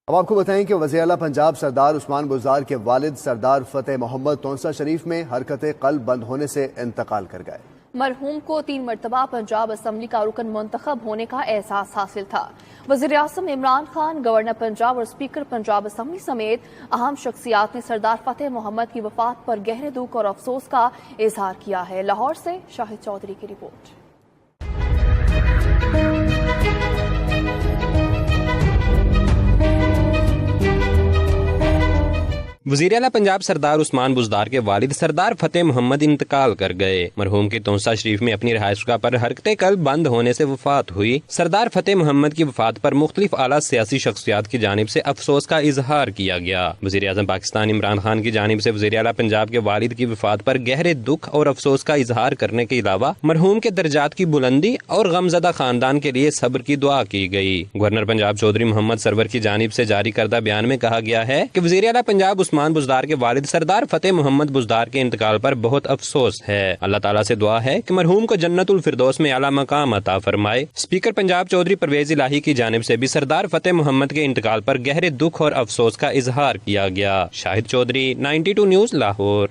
اب آپ کو بتائیں کہ وزیر اعلیٰ پنجاب سردار عثمان بزدار کے والد سردار فتح محمد تونسہ شریف میں حرکت قلب بند ہونے سے انتقال کر گئے۔ مرحوم کو 3 مرتبہ پنجاب اسمبلی کا رکن منتخب ہونے کا اعزاز حاصل تھا۔ وزیر اعظم عمران خان، گورنر پنجاب اور اسپیکر پنجاب اسمبلی سمیت اہم شخصیات نے سردار فتح محمد کی وفات پر گہرے دکھ اور افسوس کا اظہار کیا ہے۔ لاہور سے شاہد چودھری کی رپورٹ۔ وزیر اعلیٰ پنجاب سردار عثمان بزدار کے والد سردار فتح محمد انتقال کر گئے۔ مرحوم کی تونسہ شریف میں اپنی رہائش گاہ پر حرکت قلب بند ہونے سے وفات ہوئی۔ سردار فتح محمد کی وفات پر مختلف اعلیٰ سیاسی شخصیات کی جانب سے افسوس کا اظہار کیا گیا۔ وزیر اعظم پاکستان عمران خان کی جانب سے وزیر اعلیٰ پنجاب کے والد کی وفات پر گہرے دکھ اور افسوس کا اظہار کرنے کے علاوہ مرحوم کے درجات کی بلندی اور غمزدہ خاندان کے لیے صبر کی دعا کی گئی۔ گورنر پنجاب چودھری محمد سرور کی جانب سے جاری کردہ بیان میں کہا گیا ہے کہ وزیر اعلیٰ پنجاب عثمان بزدار کے والد سردار فتح محمد بزدار کے انتقال پر بہت افسوس ہے۔ اللہ تعالیٰ سے دعا ہے کہ مرحوم کو جنت الفردوس میں اعلیٰ مقام عطا فرمائے۔ اسپیکر پنجاب چودھری پرویز الہی کی جانب سے بھی سردار فتح محمد کے انتقال پر گہرے دکھ اور افسوس کا اظہار کیا گیا۔ شاہد چودھری، 92 نیوز، لاہور۔